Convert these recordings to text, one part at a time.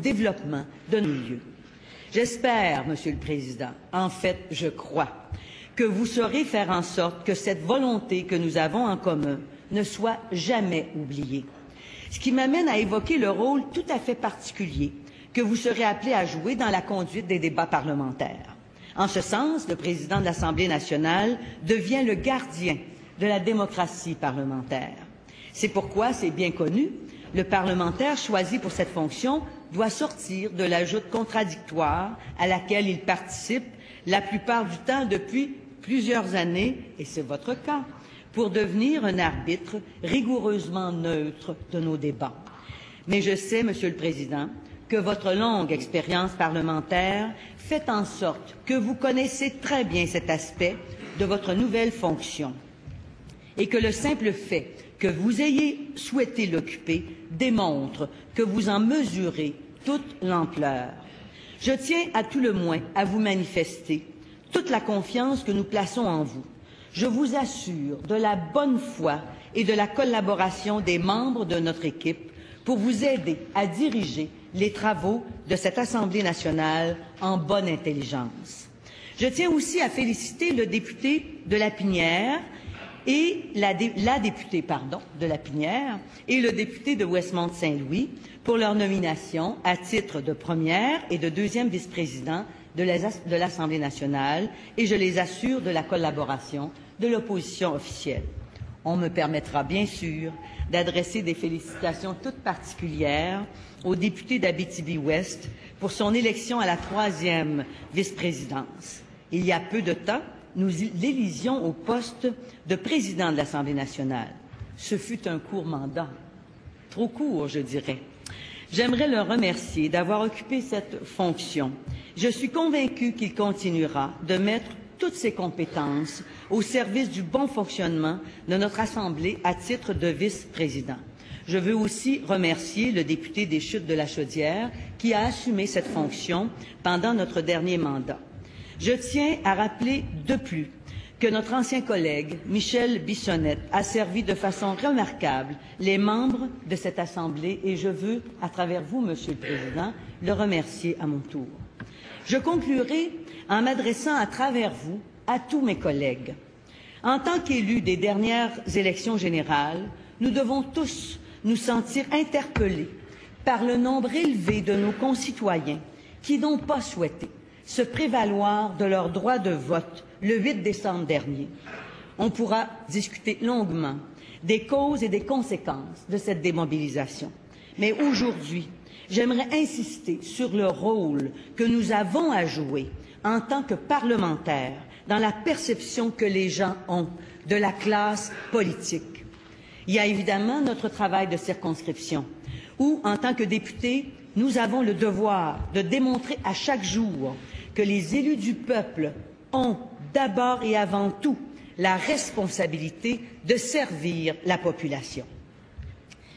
développement de nos lieux. J'espère, Monsieur le Président, en fait, je crois, que vous saurez faire en sorte que cette volonté que nous avons en commun ne soit jamais oubliée. Ce qui m'amène à évoquer le rôle tout à fait particulier que vous serez appelé à jouer dans la conduite des débats parlementaires. En ce sens, le président de l'Assemblée nationale devient le gardien de la démocratie parlementaire. C'est pourquoi, c'est bien connu, le parlementaire choisi pour cette fonction doit sortir de la joute contradictoire à laquelle il participe la plupart du temps depuis plusieurs années, et c'est votre cas, pour devenir un arbitre rigoureusement neutre de nos débats. Mais je sais, Monsieur le Président, que votre longue expérience parlementaire fait en sorte que vous connaissez très bien cet aspect de votre nouvelle fonction et que le simple fait que vous ayez souhaité l'occuper démontre que vous en mesurez toute l'ampleur. Je tiens à tout le moins à vous manifester toute la confiance que nous plaçons en vous. Je vous assure de la bonne foi et de la collaboration des membres de notre équipe pour vous aider à diriger les travaux de cette Assemblée nationale en bonne intelligence. Je tiens aussi à féliciter le député de Lapinière et la députée de Lapinière et le député de Westmount-Saint-Louis pour leur nomination à titre de première et de deuxième vice-président de l'Assemblée nationale, et je les assure de la collaboration de l'opposition officielle. On me permettra bien sûr d'adresser des félicitations toutes particulières au député d'Abitibi-Ouest pour son élection à la 3e vice-présidence. Il y a peu de temps, nous l'élisions au poste de président de l'Assemblée nationale. Ce fut un court mandat, trop court, je dirais. J'aimerais le remercier d'avoir occupé cette fonction. Je suis convaincue qu'il continuera de mettre toutes ses compétences au service du bon fonctionnement de notre Assemblée à titre de vice-président. Je veux aussi remercier le député des Chutes de la Chaudière qui a assumé cette fonction pendant notre dernier mandat. Je tiens à rappeler de plus que notre ancien collègue Michel Bissonnette a servi de façon remarquable les membres de cette Assemblée et je veux, à travers vous, Monsieur le Président, le remercier à mon tour. Je conclurai en m'adressant à travers vous à tous mes collègues. En tant qu'élus des dernières élections générales, nous devons tous nous sentir interpellés par le nombre élevé de nos concitoyens qui n'ont pas souhaité se prévaloir de leur droit de vote le 8 décembre dernier. On pourra discuter longuement des causes et des conséquences de cette démobilisation. Mais aujourd'hui, j'aimerais insister sur le rôle que nous avons à jouer en tant que parlementaires dans la perception que les gens ont de la classe politique. Il y a évidemment notre travail de circonscription, où, en tant que députés, nous avons le devoir de démontrer à chaque jour que les élus du peuple ont d'abord et avant tout la responsabilité de servir la population.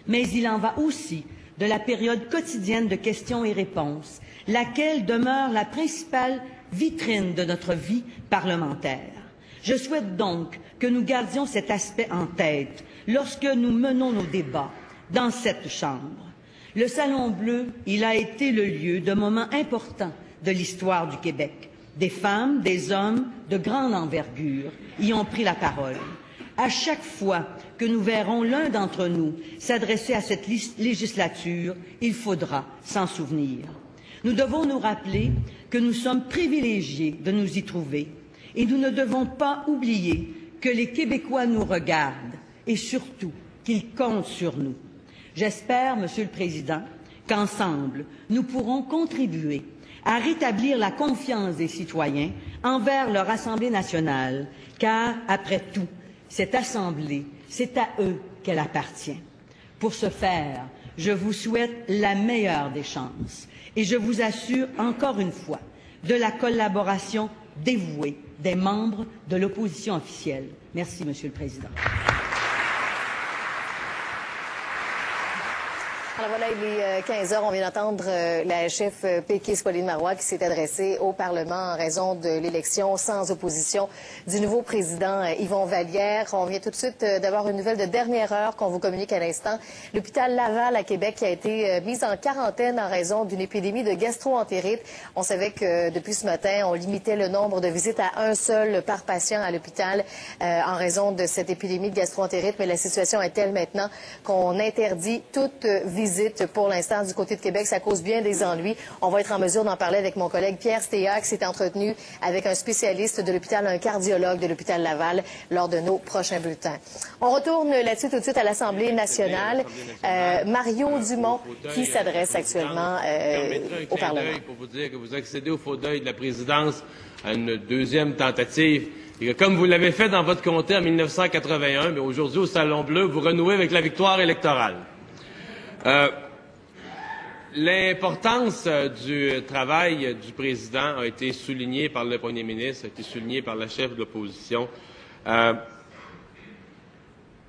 Mais il en va aussi de la période quotidienne de questions et réponses, laquelle demeure la principale vitrine de notre vie parlementaire. Je souhaite donc que nous gardions cet aspect en tête lorsque nous menons nos débats dans cette Chambre. Le Salon Bleu, il a été le lieu de moments importants de l'histoire du Québec. Des femmes, des hommes de grande envergure y ont pris la parole. À chaque fois que nous verrons l'un d'entre nous s'adresser à cette législature, il faudra s'en souvenir. Nous devons nous rappeler que nous sommes privilégiés de nous y trouver et nous ne devons pas oublier que les Québécois nous regardent et surtout qu'ils comptent sur nous. J'espère, Monsieur le Président, qu'ensemble, nous pourrons contribuer à rétablir la confiance des citoyens envers leur Assemblée nationale, car, après tout, cette Assemblée, c'est à eux qu'elle appartient. Pour ce faire, je vous souhaite la meilleure des chances et je vous assure encore une fois de la collaboration dévouée des membres de l'opposition officielle. Merci, Monsieur le Président. Alors voilà, il est 15 heures. On vient d'entendre la chef péquiste Pauline Marois qui s'est adressée au Parlement en raison de l'élection sans opposition du nouveau président Yvon Vallière. On vient tout de suite d'avoir une nouvelle de dernière heure qu'on vous communique à l'instant. L'hôpital Laval à Québec qui a été mis en quarantaine en raison d'une épidémie de gastro-entérite. On savait que depuis ce matin, on limitait le nombre de visites à un seul par patient à l'hôpital en raison de cette épidémie de gastro-entérite. Mais la situation est telle maintenant qu'on interdit toute visite pour l'instant du côté de Québec. Ça cause bien des ennuis. On va être en mesure d'en parler avec mon collègue Pierre Stéat qui s'est entretenu avec un spécialiste de l'hôpital, un cardiologue de l'hôpital Laval lors de nos prochains bulletins. On retourne là-dessus tout de suite à l'Assemblée nationale. Mario Dumont qui s'adresse actuellement au Parlement. Pour vous dire que vous accédez au faux deuil de la présidence à une deuxième tentative. Et que comme vous l'avez fait dans votre comté en 1981, mais aujourd'hui au Salon Bleu, vous renouez avec la victoire électorale. L'importance du travail du président a été soulignée par le premier ministre, a été soulignée par la chef de l'opposition.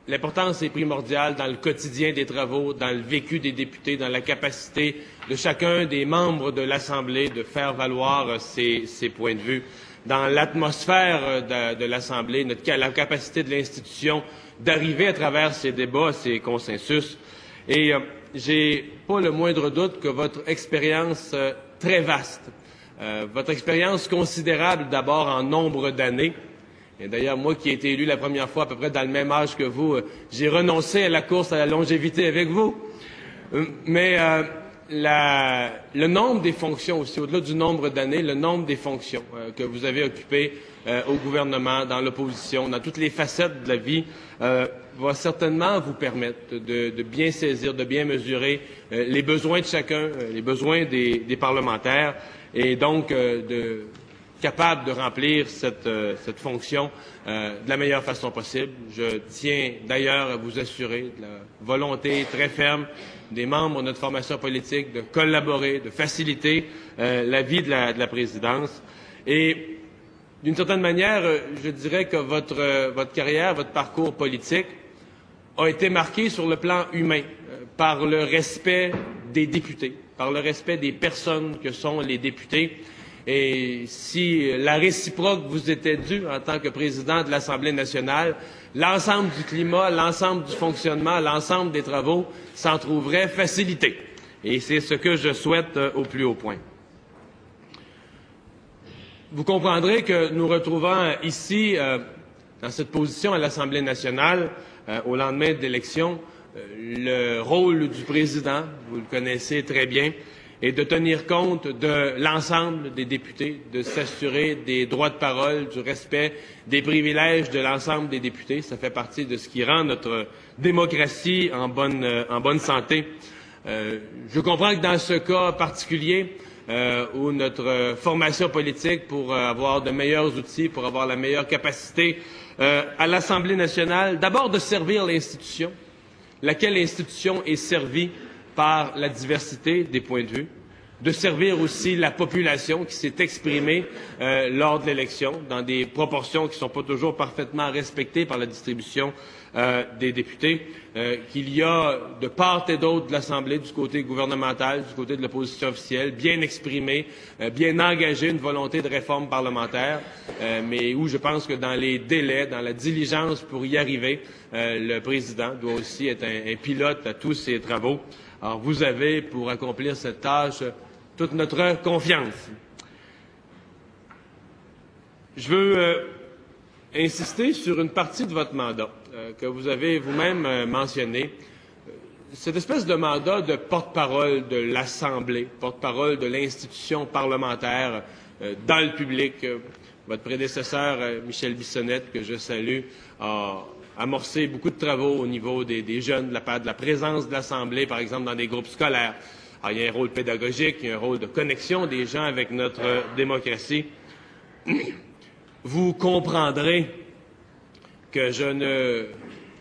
L'importance est primordiale dans le quotidien des travaux, dans le vécu des députés, dans la capacité de chacun des membres de l'Assemblée de faire valoir ses points de vue, dans l'atmosphère de l'Assemblée, la capacité de l'institution d'arriver à travers ces débats, ces consensus. Et j'ai pas le moindre doute que votre expérience très vaste, votre expérience considérable d'abord en nombre d'années, et d'ailleurs moi qui ai été élu la première fois à peu près dans le même âge que vous, j'ai renoncé à la course à la longévité avec vous, mais le nombre des fonctions aussi, au-delà du nombre d'années, le nombre des fonctions que vous avez occupées au gouvernement, dans l'opposition, dans toutes les facettes de la vie, va certainement vous permettre de bien saisir, de bien mesurer les besoins de chacun, les besoins des parlementaires, et donc capable de remplir cette fonction de la meilleure façon possible. Je tiens d'ailleurs à vous assurer de la volonté très ferme des membres de notre formation politique de collaborer, de faciliter la vie de la présidence. Et d'une certaine manière, je dirais que votre carrière, votre parcours politique a été marqué sur le plan humain par le respect des députés, par le respect des personnes que sont les députés. Et si la réciproque vous était due en tant que président de l'Assemblée nationale, l'ensemble du climat, l'ensemble du fonctionnement, l'ensemble des travaux s'en trouverait facilité. Et c'est ce que je souhaite au plus haut point. Vous comprendrez que nous retrouvons ici, dans cette position à l'Assemblée nationale, au lendemain de l'élection, le rôle du président, vous le connaissez très bien, est de tenir compte de l'ensemble des députés, de s'assurer des droits de parole, du respect des privilèges de l'ensemble des députés. Ça fait partie de ce qui rend notre démocratie en bonne santé. Je comprends que dans ce cas particulier, où notre formation politique pour avoir de meilleurs outils, pour avoir la meilleure capacité à l'Assemblée nationale, d'abord de servir l'institution, laquelle institution est servie par la diversité des points de vue, de servir aussi la population qui s'est exprimée lors de l'élection dans des proportions qui ne sont pas toujours parfaitement respectées par la distribution des députés, qu'il y a de part et d'autre de l'Assemblée, du côté gouvernemental, du côté de l'opposition officielle, bien exprimé, bien engagé une volonté de réforme parlementaire, mais où je pense que dans les délais, dans la diligence pour y arriver, le président doit aussi être un pilote à tous ses travaux. Alors, vous avez, pour accomplir cette tâche, toute notre confiance. Je veux insister sur une partie de votre mandat que vous avez vous-même mentionné. Cette espèce de mandat de porte-parole de l'Assemblée, porte-parole de l'institution parlementaire dans le public. Votre prédécesseur, Michel Bissonnette, que je salue, a amorcé beaucoup de travaux au niveau des jeunes, de la présence de l'Assemblée, par exemple, dans des groupes scolaires. Alors, il y a un rôle pédagogique, il y a un rôle de connexion des gens avec notre démocratie. Vous comprendrez que je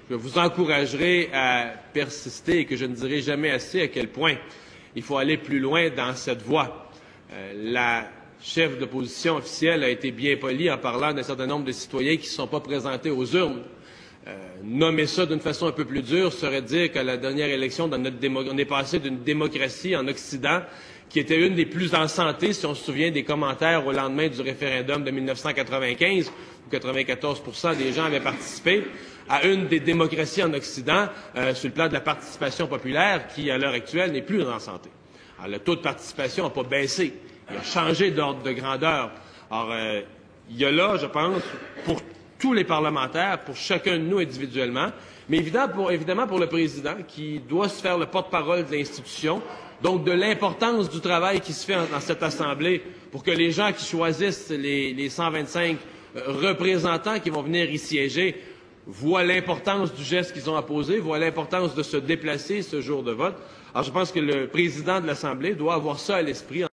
vous encouragerai à persister et que je ne dirai jamais assez à quel point il faut aller plus loin dans cette voie. La chef de l'opposition officielle a été bien polie en parlant d'un certain nombre de citoyens qui ne se sont pas présentés aux urnes Nommer ça d'une façon un peu plus dure serait dire qu'à la dernière élection, on est passé d'une démocratie en Occident qui était une des plus en santé, si on se souvient des commentaires au lendemain du référendum de 1995, où 94% des gens avaient participé, à une des démocraties en Occident, sur le plan de la participation populaire, qui, à l'heure actuelle, n'est plus en santé. Alors, le taux de participation n'a pas baissé. Il a changé d'ordre de grandeur. Alors, il y a là, je pense, pour tous les parlementaires, pour chacun de nous individuellement, mais évidemment pour le président, qui doit se faire le porte-parole de l'institution, donc de l'importance du travail qui se fait dans cette Assemblée pour que les gens qui choisissent les 125 représentants qui vont venir y siéger voient l'importance du geste qu'ils ont à poser, voient l'importance de se déplacer ce jour de vote. Alors je pense que le président de l'Assemblée doit avoir ça à l'esprit.